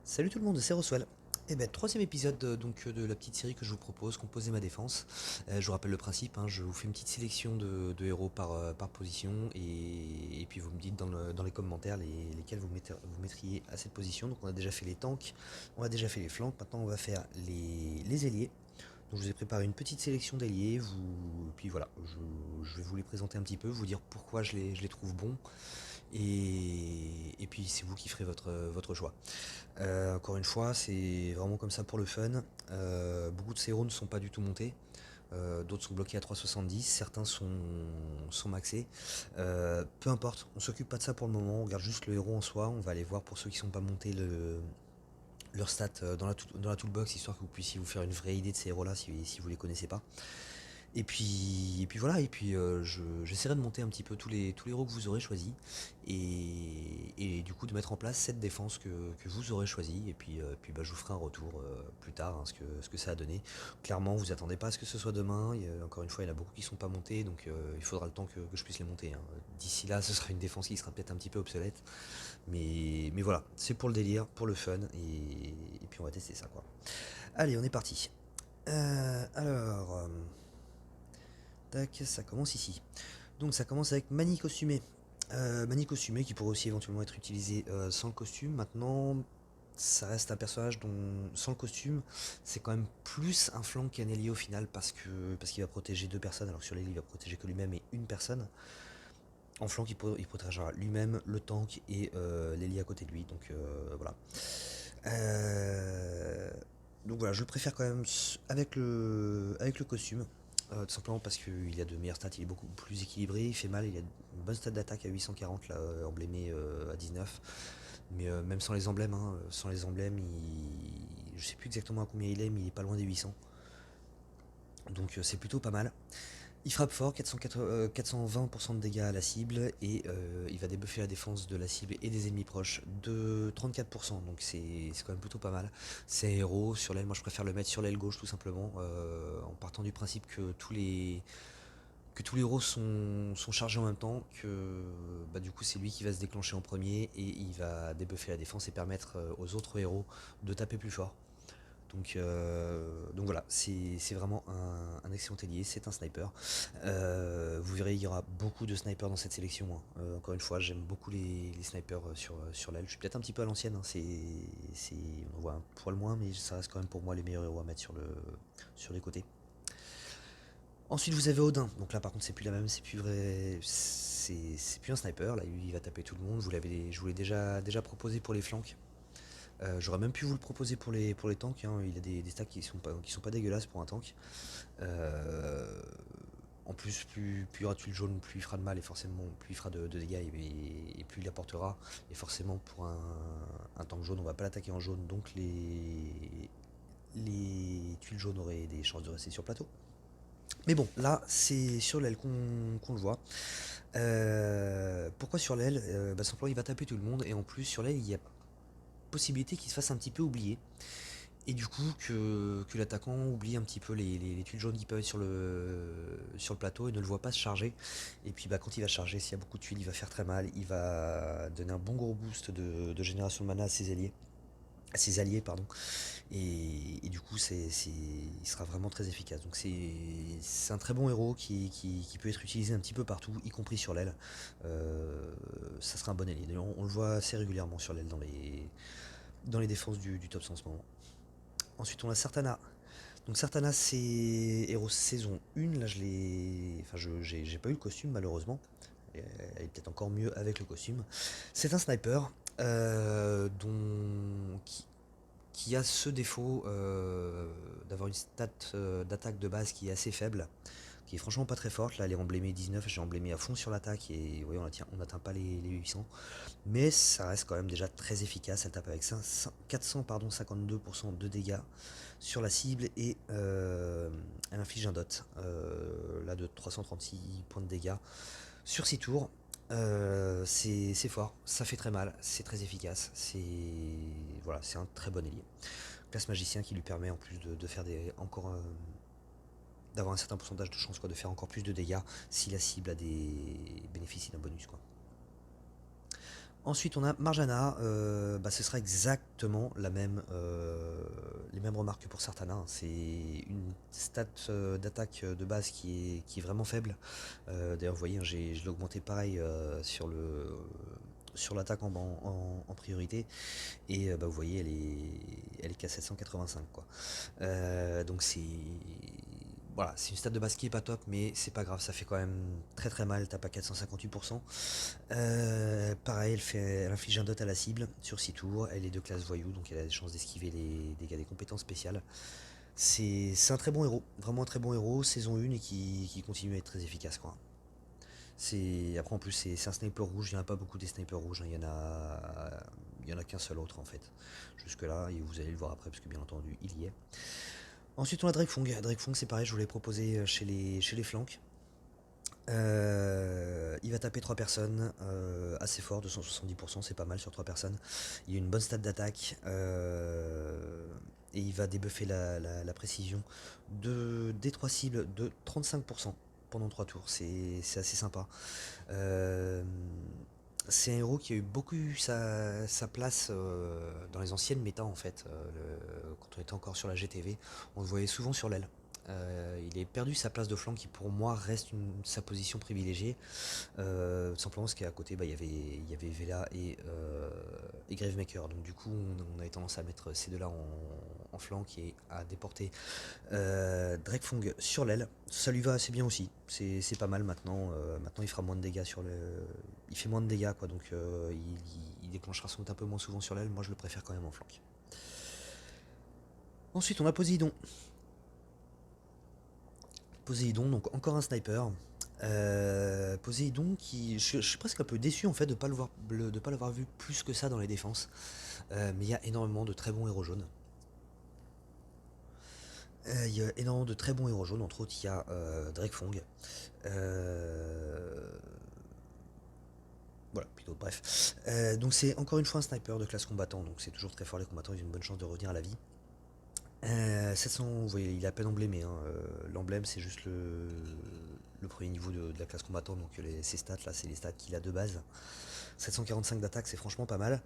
Salut tout le monde, c'est Roswell. Et ben, troisième épisode de la petite série que je vous propose, Composer ma défense. Je vous rappelle le principe, hein, je vous fais une petite sélection de héros par position et puis vous me dites dans les commentaires lesquels vous mettriez à cette position. Donc on a déjà fait les tanks, on a déjà fait les flancs, maintenant on va faire les ailiers. Donc je vous ai préparé une petite sélection d'ailiers, puis voilà, je vais vous les présenter un petit peu, vous dire pourquoi je les trouve bons et puis c'est vous qui ferez votre choix. Encore une fois, c'est vraiment comme ça pour le fun. Beaucoup de ces héros ne sont pas du tout montés. D'autres sont bloqués à 3,70, certains sont maxés. Peu importe, on s'occupe pas de ça pour le moment, on regarde juste le héros en soi. On va aller voir pour ceux qui sont pas montés leur stat dans la toolbox, histoire que vous puissiez vous faire une vraie idée de ces héros là si vous les connaissez pas. Et puis voilà, j'essaierai de monter un petit peu tous les héros que vous aurez choisis et du coup de mettre en place cette défense que vous aurez choisie. Et puis je vous ferai un retour plus tard, hein, ce que ça a donné. Clairement, vous attendez pas à ce que ce soit demain. Encore une fois, il y en a beaucoup qui sont pas montés, donc il faudra le temps que je puisse les monter, hein. D'ici là, ce sera une défense qui sera peut-être un petit peu obsolète. Mais voilà, c'est pour le délire, pour le fun, et puis on va tester ça quoi. Allez, on est parti. Alors. Tac, ça commence ici. Donc ça commence avec Mani costumé. Mani costumé qui pourrait aussi éventuellement être utilisé sans le costume. Maintenant, ça reste un personnage dont sans le costume, c'est quand même plus un flanc qu'un ailier au final parce qu'il va protéger deux personnes alors que sur l'ailier il va protéger que lui-même et une personne. En flanc, il protégera lui-même, le tank et l'ailier à côté de lui. Voilà. Euh, donc voilà, je préfère quand même avec le costume. Tout simplement parce qu'il a de meilleures stats, il est beaucoup plus équilibré, il fait mal, il a une bonne stat d'attaque à 840, là, emblémé à 19. Mais même sans les emblèmes, hein, sans les emblèmes, je sais plus exactement à combien il est, mais il est pas loin des 800. Donc c'est plutôt pas mal. Il frappe fort, 420% de dégâts à la cible, et il va débuffer la défense de la cible et des ennemis proches de 34%, donc c'est quand même plutôt pas mal. C'est un héros, sur l'aile, moi je préfère le mettre sur l'aile gauche tout simplement, en partant du principe que tous les héros sont chargés en même temps, que du coup c'est lui qui va se déclencher en premier, et il va débuffer la défense et permettre aux autres héros de taper plus fort. Donc voilà, c'est vraiment un excellent ailier, c'est un sniper. Vous verrez, il y aura beaucoup de snipers dans cette sélection, hein. Encore une fois, j'aime beaucoup les snipers sur l'aile. Je suis peut-être un petit peu à l'ancienne, hein, on en voit un poil moins, mais ça reste quand même pour moi les meilleurs héros à mettre sur les côtés. Ensuite, vous avez Odin. Donc là, par contre, c'est plus la même, c'est plus vrai, c'est plus un sniper. Là, il va taper tout le monde. Je vous l'ai déjà proposé pour les flancs. J'aurais même pu vous le proposer pour les tanks, hein. Il a des stats qui sont pas dégueulasses pour un tank. Euh, En plus, plus il y aura de tuiles jaunes, plus il fera de mal et forcément plus il fera de dégâts et plus il apportera. Et forcément, pour un tank jaune, on va pas l'attaquer en jaune, donc les tuiles jaunes auraient des chances de rester sur plateau. Mais bon, là, c'est sur l'aile qu'on le voit. Pourquoi sur l'aile? Simplement, il va taper tout le monde, et en plus, sur l'aile, il y a possibilité qu'il se fasse un petit peu oublier. Et du coup, que l'attaquant oublie un petit peu les tuiles jaunes qui peuvent être sur le plateau et ne le voit pas se charger. Et puis quand il va charger, s'il y a beaucoup de tuiles, il va faire très mal. Il va donner un bon gros boost de génération de mana à ses alliés, pardon. Et du coup, il sera vraiment très efficace. Donc c'est un très bon héros qui peut être utilisé un petit peu partout, y compris sur l'aile. Ça sera un bon allié. D'ailleurs, on le voit assez régulièrement sur l'aile dans les défenses du top 100 en ce moment. Ensuite, on a Sartana. Donc Sartana, c'est héros saison 1. Là, j'ai pas eu le costume malheureusement. Elle est peut-être encore mieux avec le costume. C'est un sniper qui a ce défaut d'avoir une stat d'attaque de base qui est assez faible, qui est franchement pas très forte. Là, elle est emblémée 19, j'ai emblémé à fond sur l'attaque et vous voyez, on n'atteint pas les 800. Mais ça reste quand même déjà très efficace. Elle tape avec 52% de dégâts sur la cible et elle inflige un dot là de 336 points de dégâts sur 6 tours. C'est fort, ça fait très mal, c'est très efficace, c'est un très bon ailier. Classe magicien qui lui permet en plus de faire d'avoir un certain pourcentage de chance, quoi, de faire encore plus de dégâts si la cible a des bénéfices d'un bonus, quoi. Ensuite, on a Marjana. Ce sera exactement les mêmes remarques que pour Sartana, hein. C'est une stat d'attaque de base qui est vraiment faible. D'ailleurs, vous voyez, hein, je l'ai augmenté pareil sur l'attaque en priorité. Et vous voyez, elle est qu'à 785, quoi. Donc voilà, c'est une stat de base qui est pas top, mais c'est pas grave, ça fait quand même très très mal, tape à 458%. Pareil, elle inflige un dot à la cible sur 6 tours, elle est de classe voyou, donc elle a des chances d'esquiver les dégâts des compétences spéciales. C'est un très bon héros, vraiment un très bon héros, saison 1 et qui continue à être très efficace, quoi. Après en plus c'est un sniper rouge, il n'y en a pas beaucoup des snipers rouges, hein. Il y en a qu'un seul autre en fait. Jusque là, et vous allez le voir après parce que bien entendu il y est. Ensuite on a Drakefong. Drakefong c'est pareil, je vous l'ai proposé chez les flancs. Il va taper 3 personnes assez fort, 270%, c'est pas mal sur 3 personnes. Il a une bonne stat d'attaque et il va débuffer la précision des 3 cibles de 35% pendant 3 tours. C'est assez sympa. Euh, c'est un héros qui a eu beaucoup sa place dans les anciennes méta en fait. Quand on était encore sur la GTV, on le voyait souvent sur l'aile. Il a perdu sa place de flanc qui pour moi reste sa position privilégiée. Simplement parce qu'à côté il y avait Vela et Gravemaker. Donc du coup on avait tendance à mettre ces deux-là en flanc et à déporter Drakefong sur l'aile. Ça lui va assez bien aussi. C'est pas mal maintenant. Maintenant il fera moins de dégâts il fait moins de dégâts quoi, donc il déclenchera son un peu moins souvent sur l'aile. Moi je le préfère quand même en flanc. Ensuite on a Poséidon. Poséidon, donc encore un sniper. Poséidon je suis presque un peu déçu en fait de pas l'avoir vu plus que ça dans les défenses. Mais il y a énormément de très bons héros jaunes. Il y a énormément de très bons héros jaunes, entre autres il y a Drakefong. Voilà, plutôt bref. Donc c'est encore une fois un sniper de classe combattant, donc c'est toujours très fort, les combattants ils ont une bonne chance de revenir à la vie. 700, vous voyez, il est à peine emblémé, hein. L'emblème c'est juste le premier niveau de la classe combattant, donc ces stats là c'est les stats qu'il a de base. 745 d'attaque c'est franchement pas mal.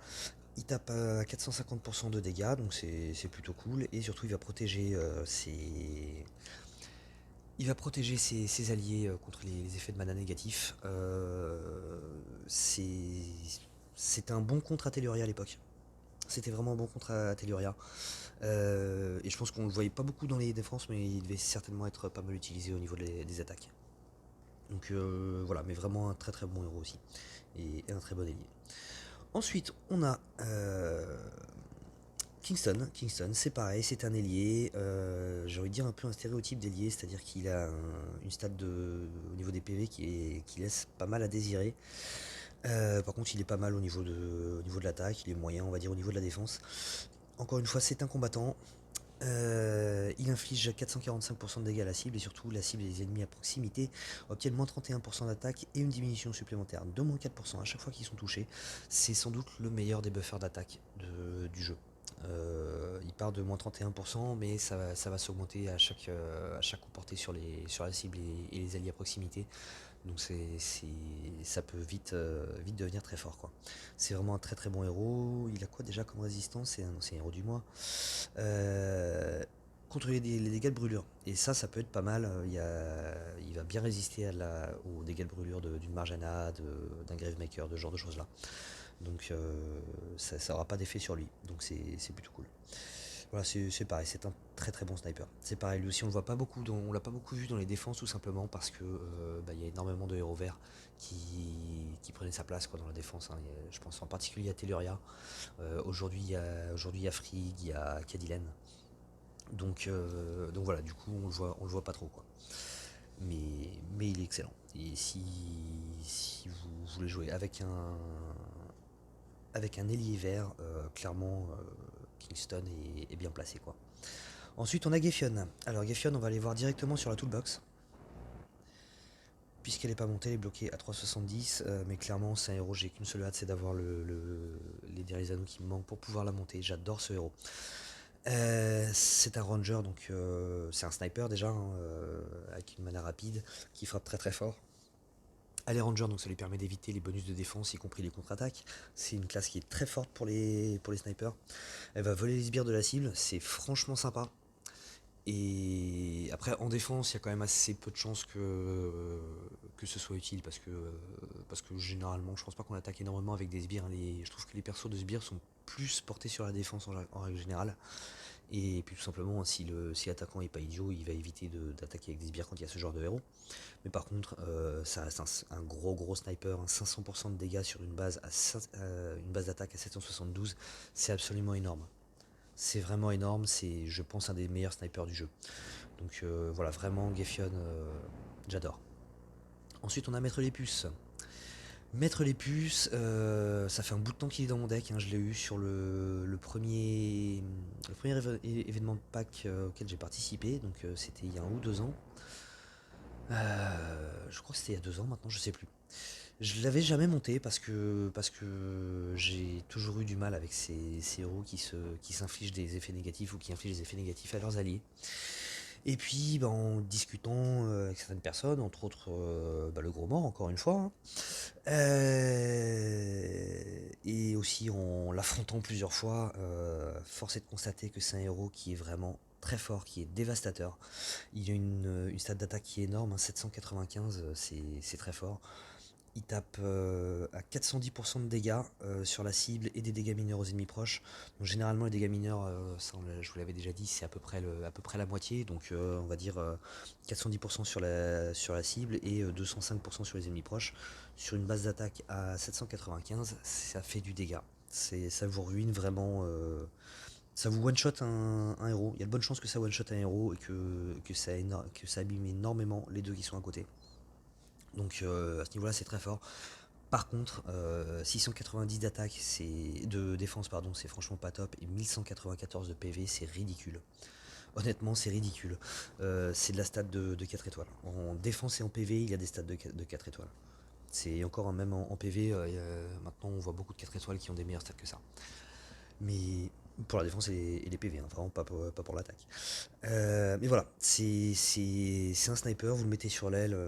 Il tape à 450% de dégâts, donc c'est plutôt cool. Et surtout il va protéger ses alliés contre les effets de mana négatifs. C'était un bon contre à Telluria à l'époque. C'était vraiment un bon contre à Telluria. Et je pense qu'on le voyait pas beaucoup dans les défenses, mais il devait certainement être pas mal utilisé au niveau des attaques. Donc voilà, mais vraiment un très très bon héros aussi. Et un très bon allié. Ensuite, on a Kingston. Kingston, c'est pareil, c'est un ailier. J'ai envie de dire un peu un stéréotype d'ailier, c'est-à-dire qu'il a une stat au niveau des PV qui laisse pas mal à désirer. Par contre, il est pas mal au niveau de l'attaque, il est moyen, on va dire, au niveau de la défense. Encore une fois, c'est un combattant. Il inflige 445% de dégâts à la cible et surtout la cible et les ennemis à proximité obtiennent moins 31% d'attaque et une diminution supplémentaire de moins 4% à chaque fois qu'ils sont touchés. C'est sans doute le meilleur des buffers d'attaque du jeu. Il part de moins 31%, mais ça va s'augmenter à chaque coup porté sur la cible et les alliés à proximité. Donc ça peut vite devenir très fort, quoi. C'est vraiment un très très bon héros. Il a quoi déjà comme résistance? C'est un héros du mois. Euh, Contre les dégâts de brûlure. Et ça peut être pas mal. Il va bien résister aux dégâts de brûlure d'une Marjana, d'un Gravemaker, de ce genre de choses là. Donc ça aura pas d'effet sur lui. Donc c'est plutôt cool. Voilà, c'est pareil, c'est un très très bon sniper. C'est pareil, lui aussi on l'a pas beaucoup vu dans les défenses tout simplement parce que il y a énormément de héros verts qui prenaient sa place quoi, dans la défense, hein. Je pense en particulier à Telluria. Aujourd'hui il y a Frigg, il y a Cadillac. Donc voilà, du coup on le voit pas trop quoi. Mais il est excellent. Et si vous voulez jouer avec un ailier vert, clairement Kingston est bien placé quoi. Ensuite on a Gefion. Alors Gefion on va aller voir directement sur la toolbox. Puisqu'elle n'est pas montée, elle est bloquée à 3,70, mais clairement c'est un héros, j'ai qu'une seule hâte, c'est d'avoir les derniers anneaux qui me manquent pour pouvoir la monter. J'adore ce héros. C'est un ranger, donc c'est un sniper déjà, hein, avec une mana rapide, qui frappe très très fort. a les rangers, donc ça lui permet d'éviter les bonus de défense, y compris les contre-attaques. C'est une classe qui est très forte pour les snipers. Elle va voler les sbires de la cible, c'est franchement sympa. Et après, en défense, il y a quand même assez peu de chances que ce soit utile parce que généralement, je pense pas qu'on attaque énormément avec des sbires, hein. Je trouve que les persos de sbires sont plus portés sur la défense en règle générale. Et puis tout simplement, si l'attaquant est pas idiot, il va éviter d'attaquer avec des sbires quand il y a ce genre de héros. Mais par contre, ça reste un gros sniper, un 500% de dégâts sur une base d'attaque à 772, c'est absolument énorme. C'est vraiment énorme, c'est je pense un des meilleurs snipers du jeu. Donc voilà, vraiment Gefion, j'adore. Ensuite on a Maître les Puces. Maître les Puces, ça fait un bout de temps qu'il est dans mon deck, hein. Je l'ai eu sur le premier événement de pack auquel j'ai participé, donc c'était il y a 1 ou 2 ans. Je crois que c'était il y a 2 ans maintenant, je sais plus. Je l'avais jamais monté parce que j'ai toujours eu du mal avec ces héros qui s'infligent des effets négatifs ou qui infligent des effets négatifs à leurs alliés. Et puis en discutant avec certaines personnes, entre autres le gros mort encore une fois, hein, et aussi en l'affrontant plusieurs fois, force est de constater que c'est un héros qui est vraiment très fort, qui est dévastateur. Il a une stat d'attaque qui est énorme, hein, 795, c'est très fort. Il tape à 410% de dégâts sur la cible et des dégâts mineurs aux ennemis proches. Donc généralement les dégâts mineurs, je vous l'avais déjà dit, c'est à peu près la moitié. Donc on va dire 410% sur la cible et 205% sur les ennemis proches. Sur une base d'attaque à 795, ça fait du dégât. Ça vous ruine vraiment. Ça vous one-shot un héros. Il y a de bonnes chances que ça one-shot un héros et que ça abîme énormément les deux qui sont à côté. Donc à ce niveau-là, c'est très fort. Par contre, 690 d'attaque, de défense, pardon, c'est franchement pas top. Et 1194 de PV, c'est ridicule. Honnêtement, c'est ridicule. C'est de la stat de 4 étoiles. En défense et en PV, il y a des stats de 4 étoiles. C'est encore même en PV, maintenant on voit beaucoup de 4 étoiles qui ont des meilleures stats que ça. Mais pour la défense et les PV, hein, vraiment pas pour l'attaque. Mais voilà, c'est un sniper, vous le mettez sur l'aile,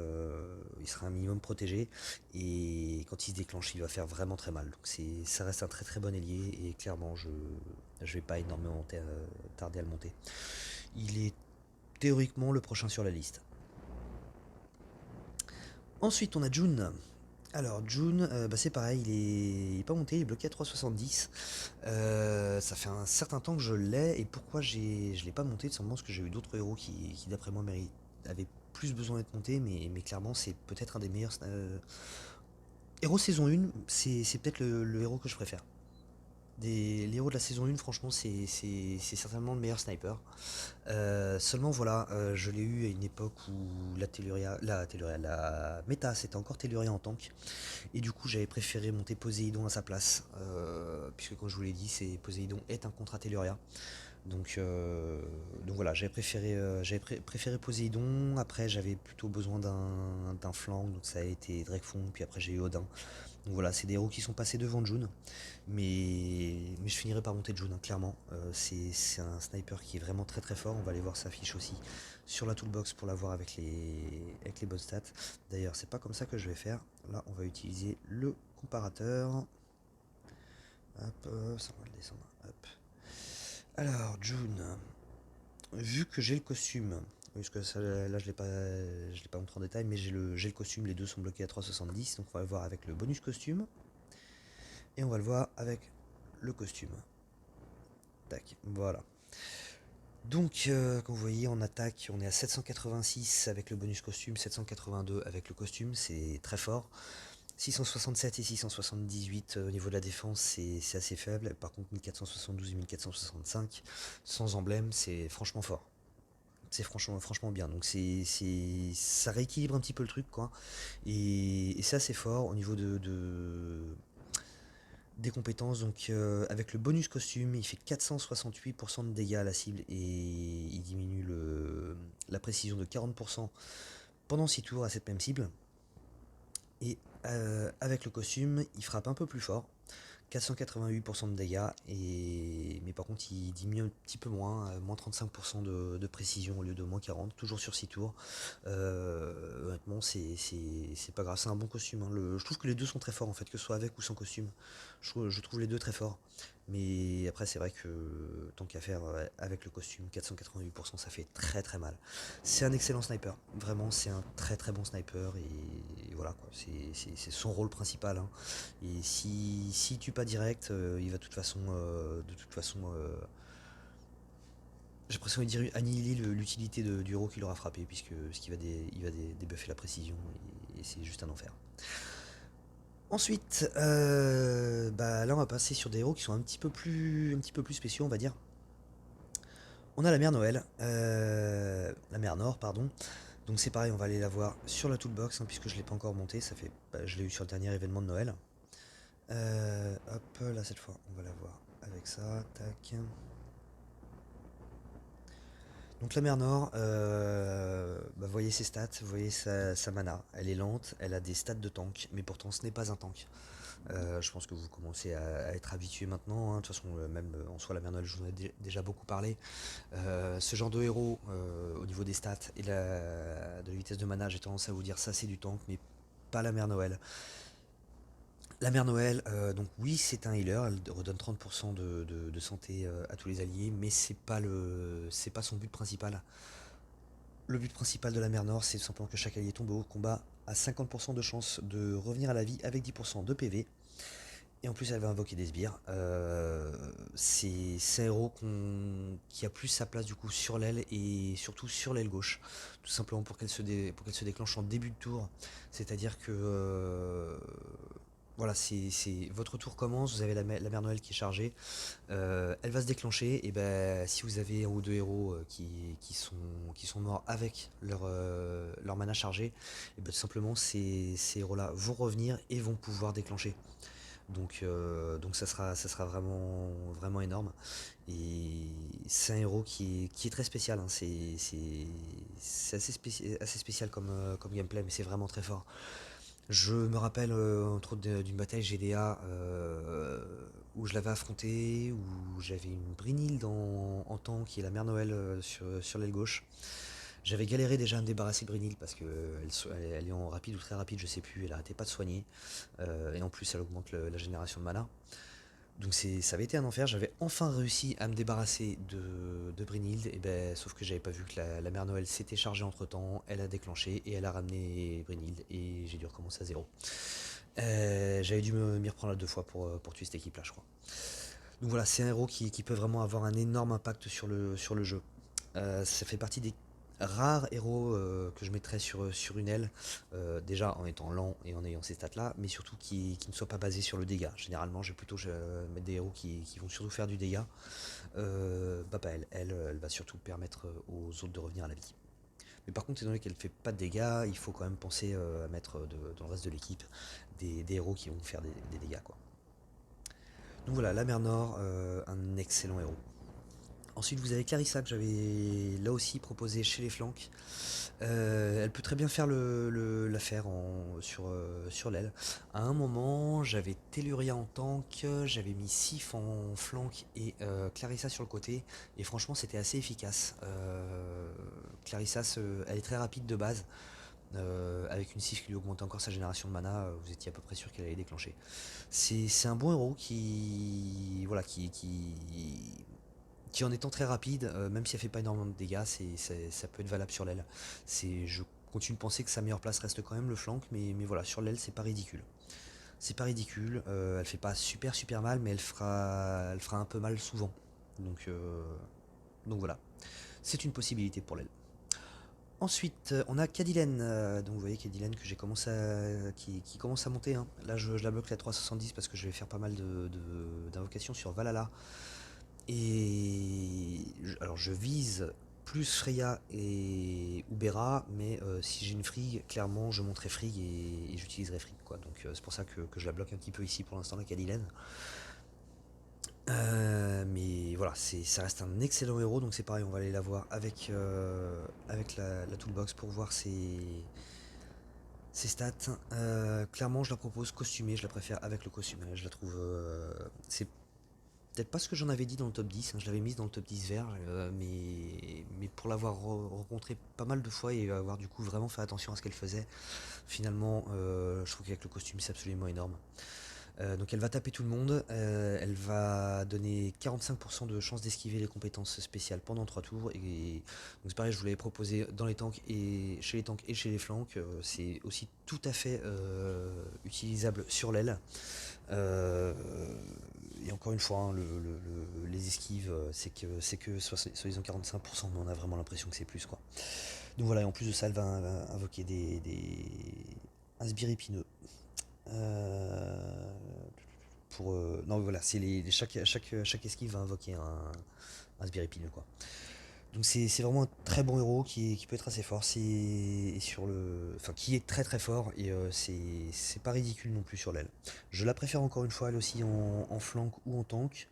il sera un minimum protégé, et quand il se déclenche, il va faire vraiment très mal. Donc ça reste un très bon ailier, et clairement, je vais pas énormément tarder à le monter. Il est théoriquement le prochain sur la liste. Ensuite, on a June. Alors June, c'est pareil, il est pas monté, il est bloqué à 3,70. Ça fait un certain temps que je l'ai, et pourquoi je l'ai pas monté, tout simplement parce que j'ai eu d'autres héros qui d'après moi avaient plus besoin d'être montés, mais clairement c'est peut-être un des meilleurs héros saison 1, c'est peut-être le héros que je préfère. Les héros de la saison 1, franchement, c'est certainement le meilleur sniper. Seulement voilà, je l'ai eu à une époque où la méta c'était encore Telluria en tank. Et du coup, j'avais préféré monter Poséidon à sa place, puisque comme je vous l'ai dit, Poséidon est un contre Telluria. Donc voilà, j'avais préféré Poséidon. Après, j'avais plutôt besoin d'un flank, donc ça a été Drakefong, puis après j'ai eu Odin. Donc voilà, c'est des héros qui sont passés devant June, mais je finirai par monter June, hein, clairement. C'est un sniper qui est vraiment très fort. On va aller voir sa fiche aussi sur la toolbox pour la voir avec les bonnes stats. D'ailleurs, c'est pas comme ça que je vais faire. Là, on va utiliser le comparateur. Hop, ça on va le descendre. Hop. Alors, June, vu que j'ai le costume, parce que ça, là je l'ai pas montré en détail, mais j'ai le costume, les deux sont bloqués à 3,70, donc on va le voir avec le bonus costume, et on va le voir avec le costume. Tac, voilà. Donc, comme vous voyez, en attaque, on est à 786 avec le bonus costume, 782 avec le costume, c'est très fort. 667 et 678 au niveau de la défense, c'est assez faible. Par contre, 1472 et 1465, sans emblème, c'est franchement fort. C'est franchement bien. Donc ça rééquilibre un petit peu le truc, quoi. Et c'est assez fort au niveau des compétences. Donc avec le bonus costume, il fait 468% de dégâts à la cible et il diminue la précision de 40% pendant 6 tours à cette même cible. Et avec le costume, il frappe un peu plus fort. 488% de dégâts, mais par contre il diminue un petit peu moins, moins 35% de précision au lieu de moins 40, toujours sur 6 tours. Honnêtement c'est pas grave, c'est un bon costume, hein. Je trouve que les deux sont très forts en fait, que ce soit avec ou sans costume. Je trouve les deux très forts. Mais après c'est vrai que tant qu'à faire avec le costume, 488% ça fait très très mal. C'est un excellent sniper, vraiment c'est un très très bon sniper et voilà quoi, c'est son rôle principal, hein. Et si tue pas direct, il va de toute façon, j'ai l'impression de dire annihiler l'utilité du héros qui l'aura frappé, puisque il va débuffer la précision et c'est juste un enfer. Ensuite, bah là on va passer sur des héros qui sont un petit peu plus spéciaux, on va dire. On a la mère Noël, la mère Nord, pardon. Donc c'est pareil, on va aller la voir sur la toolbox, hein, puisque je l'ai pas encore montée. Je l'ai eu sur le dernier événement de Noël. Hop, là cette fois, on va la voir avec ça. Tac. Donc la mer Nord, bah, vous voyez ses stats, vous voyez sa mana. Elle est lente, elle a des stats de tank, mais pourtant ce n'est pas un tank. Je pense que vous commencez à être habitué maintenant, hein. De toute façon, même en soi, la mer Noël, je vous en ai déjà beaucoup parlé. Ce genre de héros, au niveau des stats et de la vitesse de mana, j'ai tendance à vous dire ça c'est du tank, mais pas la mer Noël. La mère Noël, donc oui, c'est un healer, elle redonne 30% de santé à tous les alliés, mais c'est pas son but principal. Le but principal de la mère Nord, c'est tout simplement que chaque allié tombe au combat a 50% de chance de revenir à la vie avec 10% de PV. Et en plus, elle va invoquer des sbires. C'est un héros qui a plus sa place du coup sur l'aile et surtout sur l'aile gauche. Tout simplement pour qu'elle se déclenche en début de tour. C'est-à-dire que voilà, votre tour commence, vous avez la mère Noël qui est chargée, elle va se déclencher, et ben si vous avez un ou deux héros qui sont morts avec leur mana chargé, et ben tout simplement ces héros-là vont revenir et vont pouvoir déclencher. Donc ça sera vraiment, vraiment énorme. Et c'est un héros qui est très spécial, hein. C'est assez spécial comme gameplay, mais c'est vraiment très fort. Je me rappelle entre autres d'une bataille GDA où je l'avais affronté, où j'avais une Brynhild en tank qui est la mère Noël sur l'aile gauche. J'avais galéré déjà à me débarrasser de Brynhild parce elle est en rapide ou très rapide, je sais plus, elle arrêtait pas de soigner. Et en plus elle augmente la génération de mana. Donc ça avait été un enfer, j'avais enfin réussi à me débarrasser de Brynhild, et ben, sauf que j'avais pas vu que la mère Noël s'était chargée entre temps, elle a déclenché et elle a ramené Brynhild et j'ai dû recommencer à zéro. J'avais dû m'y reprendre deux fois pour tuer cette équipe là je crois. Donc voilà, c'est un héros qui peut vraiment avoir un énorme impact sur le jeu. Ça fait partie des rares héros que je mettrais sur une aile, déjà en étant lent et en ayant ces stats là, mais surtout qui ne soient pas basés sur le dégât. Généralement, je mettre des héros qui vont surtout faire du dégât. Bah pas elle va surtout permettre aux autres de revenir à la vie. Mais par contre, étant donné qu'elle fait pas de dégâts, il faut quand même penser à mettre dans le reste de l'équipe des héros qui vont faire des dégâts, quoi. Donc voilà, la mer Nord, un excellent héros. Ensuite, vous avez Clarissa que j'avais là aussi proposé chez les flancs. Elle peut très bien faire l'affaire sur l'aile. À un moment, j'avais Telluria en tank, j'avais mis Sif en flank et Clarissa sur le côté. Et franchement, c'était assez efficace. Clarissa, elle est très rapide de base. Avec une Sif qui lui augmentait encore sa génération de mana, vous étiez à peu près sûr qu'elle allait déclencher. C'est un bon héros voilà, qui en étant très rapide, même si elle fait pas énormément de dégâts, ça peut être valable sur l'aile. Je continue de penser que sa meilleure place reste quand même le flank, mais voilà, sur l'aile, c'est pas ridicule. C'est pas ridicule, elle fait pas super mal, mais elle fera un peu mal souvent. Donc, euh, donc voilà, c'est une possibilité pour l'aile. Ensuite, on a Cadillaine. Donc vous voyez Cadillaine que qui commence à monter, hein. Là, je la bloque à 370 parce que je vais faire pas mal d'invocations sur Valhalla. Alors je vise plus Freya et Ubera, mais si j'ai une Frigg, clairement je monterai Frigg et j'utiliserai Frigg, quoi. Donc c'est pour ça que je la bloque un petit peu ici pour l'instant, la Cadillaine. Mais voilà, ça reste un excellent héros, donc c'est pareil, on va aller la voir avec la toolbox pour voir ses stats. Clairement, je la propose costumée, je la préfère avec le costume. Je la trouve, c'est peut-être pas ce que j'en avais dit dans le top 10, hein, je l'avais mise dans le top 10 vert, mais pour l'avoir rencontré pas mal de fois et avoir du coup vraiment fait attention à ce qu'elle faisait, finalement, je trouve qu'avec le costume, c'est absolument énorme. Donc elle va taper tout le monde, elle va donner 45% de chance d'esquiver les compétences spéciales pendant 3 tours. Et donc c'est pareil, je vous l'avais proposé dans les tanks et chez les tanks et chez les flancs. C'est aussi tout à fait utilisable sur l'aile. Euh, et encore une fois, hein, les esquives, c'est que soi-disant 45%, mais on a vraiment l'impression que c'est plus quoi. Donc voilà, et en plus de ça, elle va invoquer un sbire épineux. Non, voilà, chaque esquive va invoquer un sbire épineux, quoi. Donc c'est vraiment un très bon héros qui peut être assez fort. Enfin, qui est très très fort et c'est pas ridicule non plus sur l'aile. Je la préfère encore une fois elle aussi en flank ou en tank,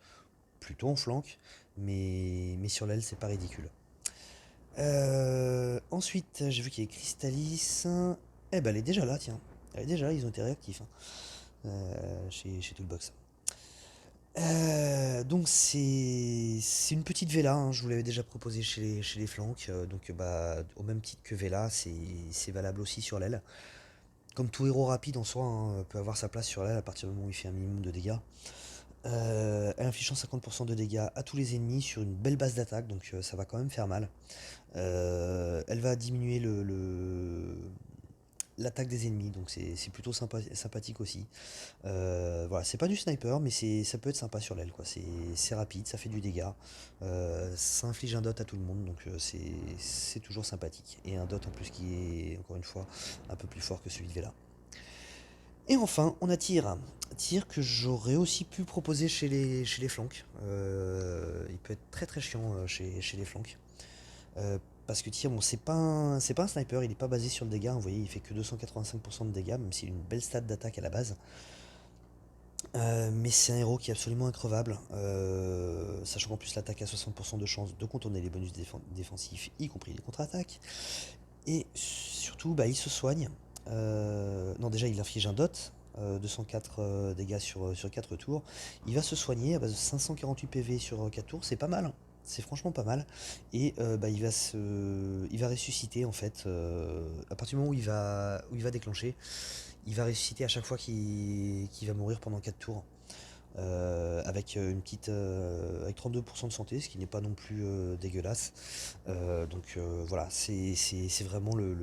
plutôt en flank, mais sur l'aile c'est pas ridicule. Ensuite j'ai vu qu'il y avait Crystalis. Eh ben elle est déjà là, tiens. Elle est déjà là, ils ont été réactifs, hein, chez Toolbox. Donc c'est une petite Vela, hein, je vous l'avais déjà proposé chez les flanks, donc bah, au même titre que Vela, c'est valable aussi sur l'aile. Comme tout héros rapide en soi, hein, peut avoir sa place sur l'aile à partir du moment où il fait un minimum de dégâts. Elle inflige 50% de dégâts à tous les ennemis sur une belle base d'attaque, donc ça va quand même faire mal. Elle va diminuer l'attaque des ennemis, donc c'est plutôt sympathique aussi. Voilà, c'est pas du sniper, mais ça peut être sympa sur l'aile, quoi. C'est rapide, ça fait du dégât, ça inflige un dot à tout le monde, donc c'est toujours sympathique. Et un dot en plus qui est, encore une fois, un peu plus fort que celui de Vela. Et enfin, on a Tyr que j'aurais aussi pu proposer chez les flanks. Il peut être très très chiant chez les flanks. Parce que Tyr, bon, c'est pas un sniper, il est pas basé sur le dégât, vous voyez, il fait que 285% de dégâts, même s'il a une belle stat d'attaque à la base. Mais c'est un héros qui est absolument increvable, sachant qu'en plus l'attaque a 60% de chance de contourner les bonus défensifs, y compris les contre-attaques. Et surtout, bah, il se soigne. Non, déjà, il inflige un dot, 204 dégâts sur 4 tours. Il va se soigner à base de 548 PV sur 4 tours, c'est pas mal, hein. C'est franchement pas mal. Et bah, il va ressusciter en fait, à partir du moment où il va déclencher. Il va ressusciter à chaque fois qu'il va mourir pendant 4 tours. Avec avec 32% de santé, ce qui n'est pas non plus dégueulasse. Donc voilà, c'est vraiment le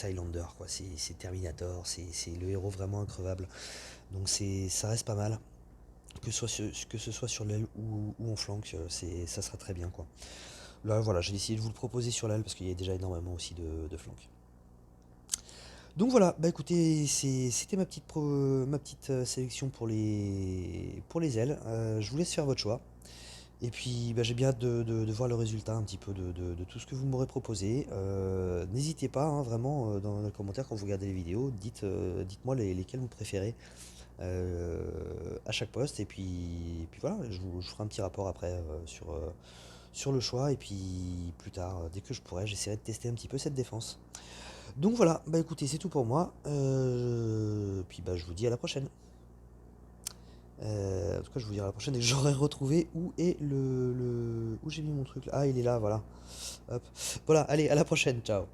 Highlander, quoi. C'est Terminator, c'est le héros vraiment increvable. Donc ça reste pas mal. Que ce soit sur l'aile ou en flank, ça sera très bien, quoi. Là voilà, j'ai décidé de vous le proposer sur l'aile parce qu'il y a déjà énormément aussi de flank. Donc voilà, bah écoutez, c'était ma petite sélection pour les ailes. Je vous laisse faire votre choix. Et puis bah, j'ai bien hâte de voir le résultat un petit peu de tout ce que vous m'aurez proposé. N'hésitez pas, hein, vraiment, dans les commentaires quand vous regardez les vidéos, dites-moi lesquels vous préférez à chaque poste. Et puis voilà, je ferai un petit rapport après sur le choix. Et puis plus tard, dès que je pourrai, j'essaierai de tester un petit peu cette défense. Donc voilà, bah écoutez, c'est tout pour moi. Puis bah je vous dis à la prochaine. En tout cas, je vous dis à la prochaine et j'aurai retrouvé où est où j'ai mis mon truc là. Ah, il est là, voilà. Hop. Voilà, allez, à la prochaine, ciao.